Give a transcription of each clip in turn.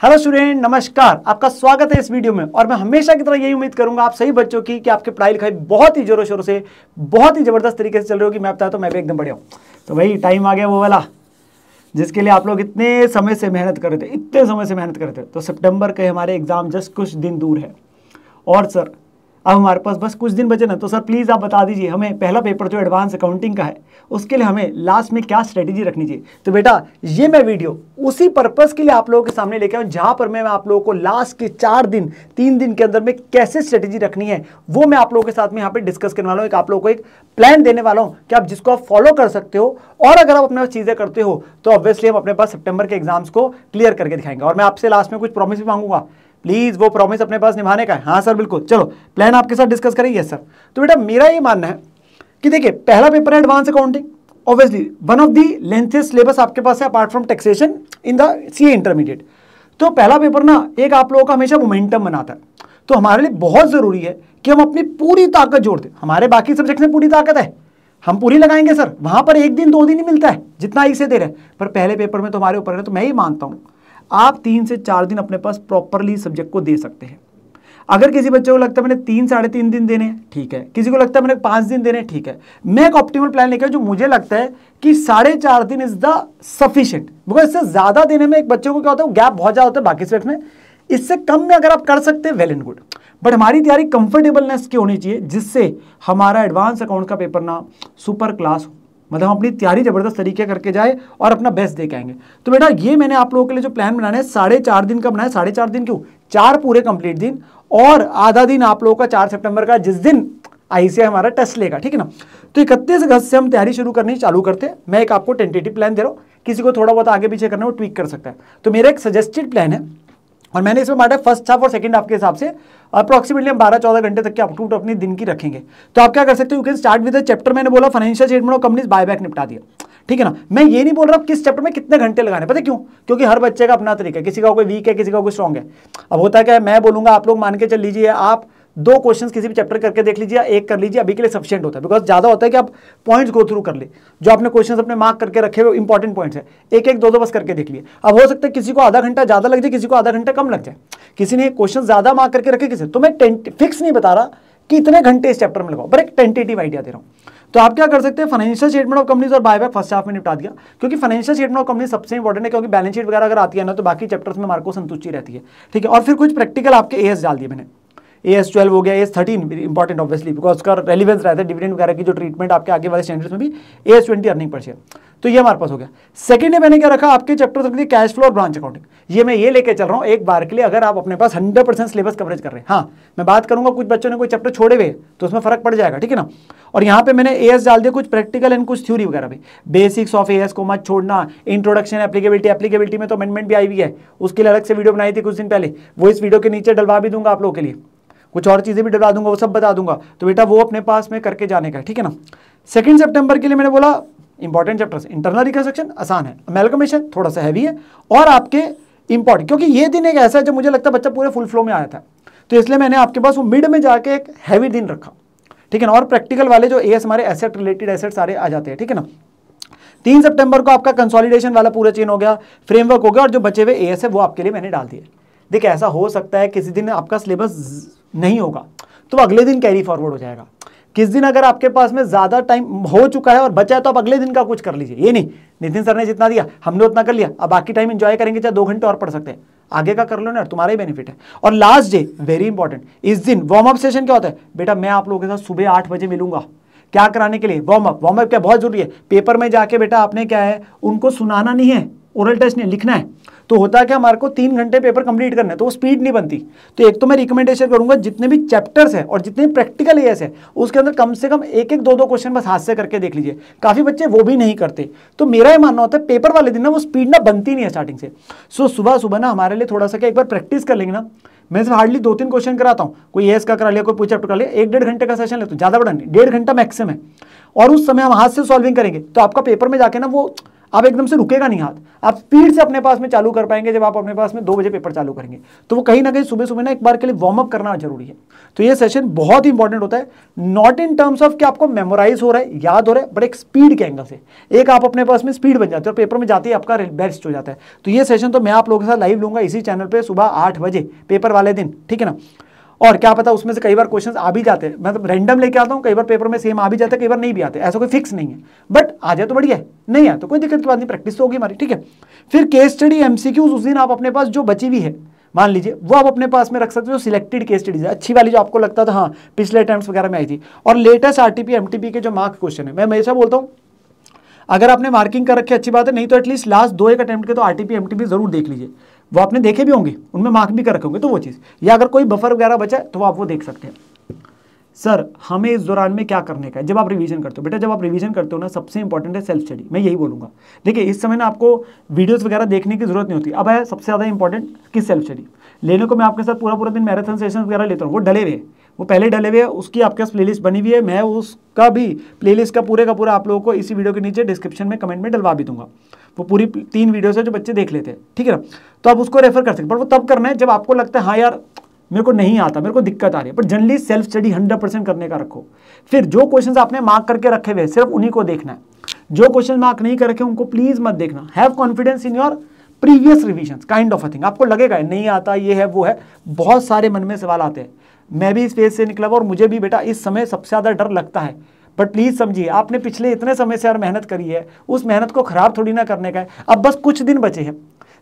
Hello student, नमस्कार। आपका स्वागत है इस वीडियो में। और मैं हमेशा की तरह यही उम्मीद करूंगा आप सही बच्चों की कि आपकी पढ़ाई लिखाई बहुत ही जोरों शोरों से, बहुत ही जबरदस्त तरीके से चल रही होगी। मैं बताता हूँ, मैं भी एकदम बढ़िया हूँ। तो भाई टाइम आ गया वो वाला जिसके लिए आप लोग इतने समय से मेहनत कर रहे थे, इतने समय से मेहनत कर रहे थे। तो सितंबर के हमारे एग्जाम जस्ट कुछ दिन दूर है और सर अब हमारे पास बस कुछ दिन बचे ना। तो सर प्लीज़ आप बता दीजिए हमें पहला पेपर जो एडवांस अकाउंटिंग का है उसके लिए हमें लास्ट में क्या स्ट्रेटेजी रखनी चाहिए। तो बेटा ये मैं वीडियो उसी पर्पस के लिए आप लोगों के सामने लेके आऊँ जहां पर मैं आप लोगों को लास्ट के 3 दिन के अंदर में कैसे स्ट्रेटेजी रखनी है वो मैं आप लोगों के साथ में यहाँ पे डिस्कस करने वाला हूँ। एक आप लोगों को एक प्लान देने वाला हूँ कि आप जिसको आप फॉलो कर सकते हो। और अगर आप अपने पास चीजें करते हो तो ऑब्वियसली हम अपने पास सितंबर के एग्जाम्स को क्लियर करके दिखाएंगे। और मैं आपसे लास्ट में कुछ प्रॉमिस भी मांगूंगा, प्लीज वो प्रॉमिस अपने पास निभाने का है। हाँ सर बिल्कुल, चलो प्लान आपके साथ डिस्कस करें। Yes sir. तो बेटा मेरा ये मानना है कि देखिए पहला पेपर है advance accounting, obviously one of the lengthiest syllabus आपके पास है apart from taxation in the CA intermediate. तो पहला पेपर ना एक आप लोगों का हमेशा मोमेंटम बनाता है। तो हमारे लिए बहुत जरूरी है कि हम अपनी पूरी ताकत जोड़ दें। हमारे बाकी सब्जेक्ट में पूरी ताकत है, हम पूरी लगाएंगे सर। वहां पर एक दिन 2 दिन ही मिलता है जितना इसे दे रहे हैं, पर पहले पेपर में तो हमारे ऊपर है। तो मैं ही मानता हूं आप 3 से 4 दिन अपने पास प्रॉपरली सब्जेक्ट को दे सकते हैं। अगर किसी बच्चे को लगता है मैंने 3-3.5 दिन देने हैं, ठीक है। किसी को लगता है मैंने 5 दिन देने हैं, ठीक है। मैं एक ऑप्टिमल प्लान लेकर जो मुझे लगता है कि 4.5 दिन इज द सफिशिएंट। बिकॉज इससे ज्यादा देने में एक बच्चे को क्या होता है, गैप बहुत ज्यादा होता है बाकी सब्जेक्ट में। इससे कम में अगर आप कर सकते हैं वेल एंड गुड, बट हमारी तैयारी कंफर्टेबलनेस की होनी चाहिए जिससे हमारा एडवांस अकाउंट का पेपर ना सुपर क्लास हो। मतलब हम अपनी तैयारी जबरदस्त तरीके करके जाए और अपना बेस्ट दे के आएंगे। तो बेटा ये मैंने आप लोगों के लिए जो प्लान बनाना है 4.5 दिन का बनाया। 4.5 दिन क्यों, 4 पूरे कंप्लीट दिन और आधा दिन आप लोगों का 4 सितंबर का जिस दिन आईसीए हमारा टेस्ट लेगा, ठीक है ना। तो 31 अगस्त से हम तैयारी शुरू करनी चालू करते हैं। मैं एक आपको टेंटेटिव प्लान दे रहा हूँ, किसी को थोड़ा बहुत आगे पीछे करना है वो ट्वीक कर सकता है। तो मेरा एक सजेस्टेड प्लान है और मैंने इसमें बांटा फर्स्ट हाफ और सेकंड हाफ के हिसाब से। अप्रोक्सीमेटली हम 12-14 घंटे तक के अप टू अपनी दिन की रखेंगे। तो आप क्या कर सकते हो, you can start with chapter. मैंने बोला financial statement of companies buyback निपटा दिया, ठीक है ना। मैं ये नहीं बोल रहा किस चैप्टर में कितने घंटे लगाने, पता क्यों? क्योंकि हर बच्चे का अपना तरीका है, किसी का कोई वीक है, किसी का कोई स्ट्रॉन्ग है। अब होता है क्या, मैं बोलूंगा आप लोग मान के चल लीजिए आप 2 क्वेश्चंस किसी भी चैप्टर करके देख लीजिए, एक कर लीजिए, अभी के लिए सफिशिएंट होता है। बिकॉज ज्यादा होता है कि आप पॉइंट्स गो थ्रू कर ले, जो आपने क्वेश्चंस अपने मार्क करके रखे हुए इंपॉर्टेंट पॉइंट्स है, एक 2 बस करके देख लिए। अब हो सकता है किसी को आधा घंटा ज्यादा लग जाए, किसी को आधा घंटा कम लग जाए, किसी ने क्वेश्चन ज्यादा मार्क करके रखे किसी। तो मैं फिक्स नहीं बता रहा कि इतने घंटे इस चैप्टर में लगाओ, पर एक टेंटेटिव आइडिया दे रहा हूं। तो आप क्या कर सकते हैं, फाइनेंशियल स्टेटमेंट ऑफ कंपनीज और बायबैक फर्स्ट हाफ में निपटा दिया। क्योंकि फाइनेंशियल स्टेटमेंट ऑफ कंपनी सबसे इंपॉर्टेंट है, क्योंकि बैलेंस शीट वगैरह अगर आती है ना तो बाकी चैप्टर्स में मार्को संतुष्टि रहती है, ठीक है। और फिर कुछ प्रैक्टिकल आपके एएस डाल दिए मैंने। AS 12 हो गया, AS 13 इंपॉर्टेंट ऑब्वियसली बिकॉज उसका रेलिवेंस रहता है डिविडेंड वगैरह की जो ट्रीटमेंट आपके आगे वाले स्टैंडर्ड्स में भी। AS 20 अर्निंग पर शेयर, तो ये हमारे पास हो गया। सेकंड में मैंने क्या रखा, आपके चैप्टर रख दिए कैश फ्लो और ब्रांच अकाउंटिंग। ये मैं ये लेके चल रहा हूँ एक बार के लिए, अगर आप अपने पास 100% सिलेबस कवरेज कर रहे हैं। हाँ मैं बात करूंगा कुछ बच्चों ने कोई चैप्टर छोड़े हुए तो उसमें फर्क पड़ जाएगा, ठीक है ना। और यहाँ पे मैंने AS डाल दिया, कुछ प्रैक्टिकल एंड कुछ थ्योरी वगैरह भी। बेसिक्स ऑफ AS को मत छोड़ना, इंट्रोडक्शन एप्लीकेबिलिटी में तो अमेंडमेंट भी आई हुई है, उसके लिए अलग से वीडियो बनाई थी कुछ दिन पहले, वो इस वीडियो के नीचे डलवा भी दूंगा आप लोगों के लिए। कुछ और चीजें भी डलवा दूंगा, वो सब बता दूंगा। तो बेटा वो अपने पास में करके जाने का, ठीक है ना। 2 सितंबर के लिए मैंने बोला इंपॉर्टेंट चैप्टर्स, इंटरनल रिकंस्ट्रक्शन आसान है, अमेलगमेशन थोड़ा सा हैवी है, और आपके इंपॉर्टेंट, क्योंकि ये दिन एक ऐसा है जब मुझे लगता है बच्चा पूरे फुल फ्लो में आया था, तो इसलिए मैंने आपके पास वो मिड में जाके एक हैवी दिन रखा, ठीक है ना। और प्रैक्टिकल वाले जो एएस हमारे एसेट रिलेटेड एसेट सारे आ जाते हैं, ठीक है ना। 3 सितंबर को आपका कंसोलिडेशन वाला पूरा चेन हो गया, फ्रेमवर्क हो गया, और जो बचे हुए एएस है वो आपके लिए मैंने डाल दिए। देखिए ऐसा हो सकता है किसी दिन आपका सिलेबस नहीं होगा तो अगले दिन कैरी फॉरवर्ड हो जाएगा। किस दिन अगर आपके पास में ज्यादा टाइम हो चुका है और बचा है तो आप अगले दिन का कुछ कर लीजिए। ये नहीं नितिन सर ने जितना दिया हमने उतना कर लिया, अब बाकी टाइम एंजॉय करेंगे, चाहे 2 घंटे और पढ़ सकते हैं, आगे का कर लो ना, तुम्हारा ही बेनिफिट है। और लास्ट डे वेरी इंपॉर्टेंट, इस दिन वार्म अप सेशन क्या होता है बेटा, मैं आप लोगों के साथ सुबह 8 बजे मिलूंगा। क्या कराने के लिए, वार्म अप क्या बहुत जरूरी है। पेपर में जाके बेटा आपने क्या है, उनको सुनाना नहीं है, ओरल टेस्ट नहीं लिखना है। तो होता है कि हमारे को 3 घंटे पेपर कंप्लीट करना है, तो वो स्पीड नहीं बनती। तो एक तो मैं रिकमेंडेशन करूंगा जितने भी चैप्टर्स है और जितने प्रैक्टिकल एएस है उसके अंदर कम से कम 1-2 क्वेश्चन बस हाथ से करके देख लीजिए। काफी बच्चे वो भी नहीं करते, तो मेरा ये मानना होता है पेपर वाले दिन ना वो स्पीड ना बनती नहीं है स्टार्टिंग से। सो सुबह ना हमारे लिए थोड़ा सा क्या एक बार प्रैक्टिस कर लेंगे ना। मैं सिर्फ हार्डली 2-3 क्वेश्चन कराता हूँ, कोई एएस का करा लिया, कोई पूछ चैप्टर करा लिया, 1-1.5 घंटे का सेशन लेता हूँ, ज्यादा बड़ा नहीं, 1.5 घंटा मैक्सिमम है। और उस समय हम हाथ से सॉल्विंग करेंगे तो आपका पेपर में जाके ना वो आप एकदम से रुकेगा नहीं हाथ, आप स्पीड से अपने पास में चालू कर पाएंगे जब आप अपने पास में 2 बजे पेपर चालू करेंगे। तो वो कहीं ना कहीं सुबह सुबह ना एक बार के लिए वार्म अप करना जरूरी है। तो ये सेशन बहुत ही इंपॉर्टेंट होता है, नॉट इन टर्म्स ऑफ कि आपको मेमोराइज हो रहा है, याद हो रहा है, बट एक स्पीड के एंगल से एक आप अपने पास में स्पीड बन जाते हो और पेपर में जाते ही आपका बेस्ट हो जाता है। तो ये सेशन तो मैं आप लोगों के साथ लाइव लूंगा इसी चैनल पर सुबह 8 बजे पेपर वाले दिन, ठीक है ना। और क्या पता उसमें से कई बार क्वेश्चंस आ भी जाते हैं, मतलब रैंडम लेके आता हूँ, कई बार पेपर में सेम आ भी जाते हैं, कई बार नहीं भी आते, ऐसा कोई फिक्स नहीं है, बट आ जाए तो बढ़िया है, नहीं आए तो कोई दिक्कत की बात नहीं, प्रैक्टिस तो होगी हमारी, ठीक है। फिर केस स्टडी एमसीक्यूज उस दिन आप अपने पास जो बची हुई है मान लीजिए वो आप अपने पास में रख सकते हो, सिलेक्टेड केस स्टडीज है अच्छी वाली जो आपको लगता था हाँ पिछले अटेम्प्ट्स वगैरह में आई थी, और लेटेस्ट आरटीपी एमटीपी के जो मार्क क्वेश्चन है, मैं हमेशा बोलता हूँ अगर आपने मार्किंग कर रखी अच्छी बात है, नहीं तो एटलीस्ट लास्ट 2-1 अटेम्प्ट के तो आरटीपी एमटीपी जरूर देख लीजिए, वो आपने देखे भी होंगे, उनमें मार्क भी कर रखे होंगे, तो वो चीज़, या अगर कोई बफर वगैरह बचा है तो आप वो देख सकते हैं। सर हमें इस दौरान में क्या करने का है जब आप रिवीजन करते हो? बेटा जब आप रिवीजन करते हो ना, सबसे इंपॉर्टेंट है सेल्फ स्टडी, मैं यही बोलूंगा। देखिए इस समय ना आपको वीडियोस वगैरह देखने की जरूरत नहीं होती, अब है सबसे ज़्यादा इंपॉर्टेंट कि सेल्फ स्टडी लेने को मैं आपके साथ पूरा दिन मैराथन सेशन वगैरह लेता हूँ, वो डले हुए, वो पहले डले हुए, उसकी आपके पास प्लेलिस्ट बनी हुई है, मैं उसका भी प्लेलिस्ट का पूरा आप लोगों को इसी वीडियो के नीचे डिस्क्रिप्शन में कमेंट में डलवा भी दूंगा, वो पूरी 3 वीडियोस है जो बच्चे देख लेते हैं, ठीक है ना। तो आप उसको रेफर कर सकते हैं, पर वो तब करना है जब आपको लगता है हाँ यार मेरे को नहीं आता, मेरे को दिक्कत आ रही है, पर जनरली सेल्फ स्टडी 100% करने का रखो। फिर जो क्वेश्चंस आपने मार्क करके रखे हुए सिर्फ उन्हीं को देखना है, जो क्वेश्चन मार्क नहीं कर रखे उनको प्लीज मत देखना। Have confidence in your previous revision kind of a thing. आपको लगेगा नहीं आता, ये है वो है, बहुत सारे मन में सवाल आते हैं, मैं भी इस फेज से निकला और मुझे भी बेटा इस समय सबसे ज्यादा डर लगता है, बट प्लीज समझिए आपने पिछले इतने समय से यार मेहनत करी है, उस मेहनत को खराब थोड़ी ना करने का है। अब बस कुछ दिन बचे हैं,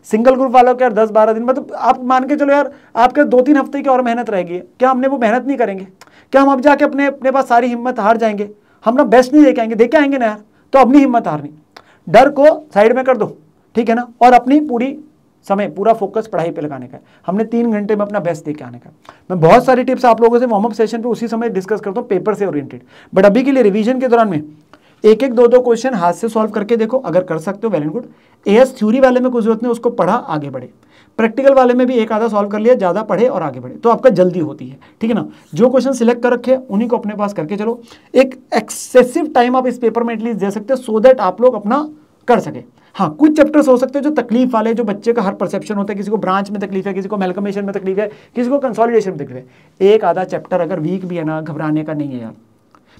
सिंगल ग्रुप वालों के यार 10-12 दिन, मतलब आप मान के चलो यार आपके 2-3 हफ्ते की और मेहनत रहेगी, क्या हमने वो मेहनत नहीं करेंगे? क्या हम अब जाके अपने पास सारी हिम्मत हार जाएंगे? हम ना बेस्ट नहीं देके आएंगे ना यार, तो अपनी हिम्मत हारनी, डर को साइड में कर दो, ठीक है ना, और अपनी पूरा फोकस पढ़ाई पे लगाने का है। हमने 3 घंटे में अपना बेस्ट देके आने का। मैं बहुत सारी टिप्स आप लोगों से वार्म अप सेशन पे उसी समय डिस्कस करता हूँ पेपर से ओरिएंटेड, बट अभी के लिए रिवीजन के दौरान में 1-1, 2-2 क्वेश्चन हाथ से सॉल्व करके देखो, अगर कर सकते हो well and good. As theory वाले में कुछ जरूरत नहीं, उसको पढ़ा आगे बढ़े, प्रैक्टिकल वाले में भी एक आधा सॉल्व कर लिया, ज्यादा पढ़े और आगे बढ़े, तो आपका जल्दी होती है, ठीक है ना। जो क्वेश्चन सिलेक्ट कर रखे उन्हीं को अपने पास करके चलो। एक एक्सेसिव टाइम आप इस पेपर में एटलीस्ट दे सकते हो सो दैट आप लोग अपना कर सके। हाँ कुछ चैप्टर्स हो सकते हैं जो तकलीफ वाले, जो बच्चे का हर परसेप्शन होता है, किसी को ब्रांच में तकलीफ है, किसी को अमेलगमेशन में तकलीफ है, किसी को कंसोलिडेशन में तकलीफ है। एक आधा चैप्टर अगर वीक भी है ना, घबराने का नहीं है यार,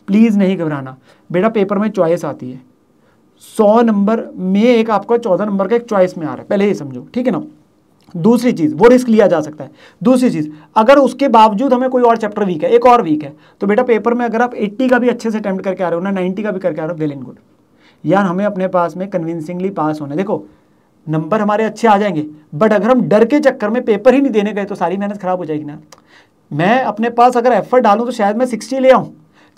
प्लीज नहीं घबराना। बेटा पेपर में चॉइस आती है, 100 नंबर में एक आपको 14 नंबर का एक चॉइस में आ रहा है, पहले ये समझो, ठीक है ना। दूसरी चीज वो रिस्क लिया जा सकता है। दूसरी चीज अगर उसके बावजूद हमें कोई और चैप्टर वीक है, एक और वीक है, तो बेटा पेपर में अगर आप 80 का भी अच्छे से अटेम्प्ट करके आ रहे हो ना, 90 का भी करके आ रहे हो, वेल एंड गुड यार, हमें अपने पास में कन्विंसिंगली पास होना है। देखो नंबर हमारे अच्छे आ जाएंगे, बट अगर हम डर के चक्कर में पेपर ही नहीं देने गए तो सारी मेहनत खराब हो जाएगी ना। मैं अपने पास अगर एफर्ट डालूं तो शायद मैं 60 ले आऊं,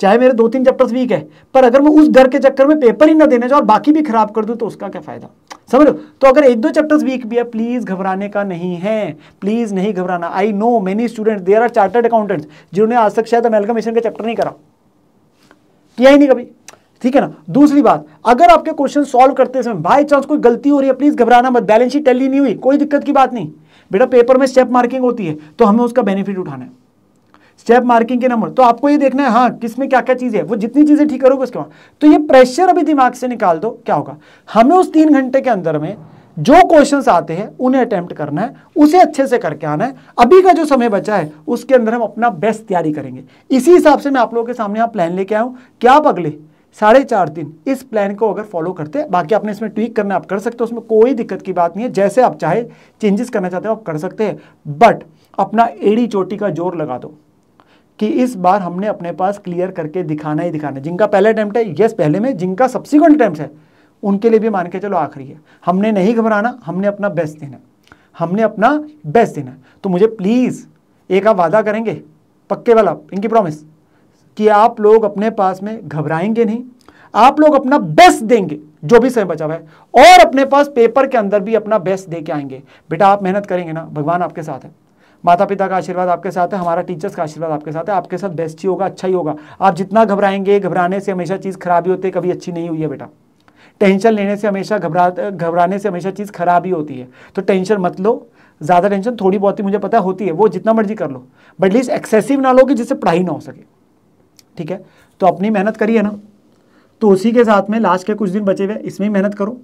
चाहे मेरे 2-3 चैप्टर्स वीक है, पर अगर मैं उस डर के चक्कर में पेपर ही ना देने जाऊं और बाकी भी खराब कर दूं तो उसका क्या फायदा, समझ लो। तो अगर 1-2 चैप्टर्स वीक भी है, प्लीज घबराने का नहीं है, प्लीज नहीं घबराना। I know many students, there are chartered accountants जिन्होंने आज तक शायद अमेलगमेशन का चैप्टर नहीं करा, किया ही नहीं कभी, ठीक है ना। दूसरी बात, अगर आपके क्वेश्चन सॉल्व करते समय बाय चांस कोई गलती हो रही है, प्लीज घबराना मत, बैलेंस शीट टैली नहीं हुई, कोई दिक्कत की बात नहीं। बेटा पेपर में स्टेप मार्किंग होती है तो हमें उसका बेनिफिट उठाना है, स्टेप मार्किंग के नंबर, तो आपको ये देखना है हाँ किसमें क्या क्या चीजें है, वो जितनी चीजें ठीक करोगे उसके बाद, तो ये प्रेशर अभी दिमाग से निकाल दो। क्या होगा, हमें उस 3 घंटे के अंदर में जो क्वेश्चंस आते हैं उन्हें अटेम्प्ट करना है, उसे अच्छे से करके आना है। अभी का जो समय बचा है उसके अंदर हम अपना बेस्ट तैयारी करेंगे। इसी हिसाब से मैं आप लोगों के सामने आप प्लान लेके आया हूं कि आप अगले 4.5 दिन इस प्लान को अगर फॉलो करते हैं, बाकी आपने इसमें ट्वीक करना आप कर सकते हो, उसमें कोई दिक्कत की बात नहीं है, जैसे आप चाहे चेंजेस करना चाहते हो आप कर सकते हैं, बट अपना एड़ी चोटी का जोर लगा दो कि इस बार हमने अपने पास क्लियर करके दिखाना ही दिखाना है। जिनका पहला अटेम्प्ट है यस पहले में, जिनका सब्सिक्वेंट अटेम्प्ट है उनके लिए भी मान के चलो आखिरी है। हमने नहीं घबराना, हमने अपना बेस्ट देना, हमने अपना बेस्ट देना। तो मुझे प्लीज एक आप वादा करेंगे पक्के वाला, इनकी प्रॉमिस, कि आप लोग अपने पास में घबराएंगे नहीं, आप लोग अपना बेस्ट देंगे जो भी समय बचा हुआ है, और अपने पास पेपर के अंदर भी अपना बेस्ट दे के आएंगे। बेटा आप मेहनत करेंगे ना, भगवान आपके साथ है, माता पिता का आशीर्वाद आपके साथ है, हमारा टीचर्स का आशीर्वाद आपके साथ है, आपके साथ बेस्ट ही होगा, अच्छा ही होगा। आप जितना घबराएंगे, घबराने से हमेशा चीज खराबी होती है, कभी अच्छी नहीं हुई है बेटा। टेंशन लेने से हमेशा घबराने से हमेशा चीज खराब ही होती है, तो टेंशन मत लो। ज्यादा टेंशन थोड़ी बहुत ही मुझे पता होती है, वो जितना मर्जी कर लो, बट एटलीस्ट एक्सेसिव ना लो कि जिससे पढ़ाई ना हो सके, ठीक है। तो अपनी मेहनत करिए ना, तो उसी के साथ में लास्ट के कुछ दिन बचे हुए इसमें ही मेहनत करो।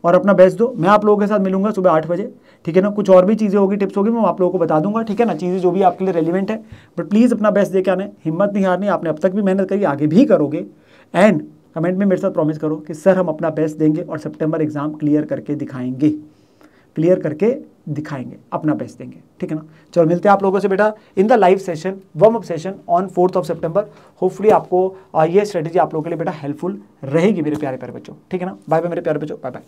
और अपना बेस्ट दो। मैं आप लोगों के साथ मिलूंगा सुबह 8 बजे, ठीक है ना। कुछ और भी चीज़ें होगी, टिप्स होगी, मैं आप लोगों को बता दूंगा, ठीक है ना, चीज़ें जो भी आपके लिए रेलिवेंट है। बट प्लीज़ अपना बेस्ट दे के आना, हिम्मत नहीं हारनी, आपने अब तक भी मेहनत करी, आगे भी करोगे। एंड कमेंट में मेरे साथ प्रॉमिस करो कि सर हम अपना बेस्ट देंगे और सितंबर एग्जाम क्लियर करके दिखाएंगे, अपना बेस्ट देंगे, ठीक है ना। चलो मिलते हैं आप लोगों से बेटा in the live session, warm up session on 4 September. Hopefully आपको ये स्ट्रेटेजी आप लोगों के लिए बेटा हेल्पफुल रहेगी मेरे प्यारे प्यारे बच्चों, ठीक है ना। बाय बाय मेरे प्यारे बच्चों, बाय बाय।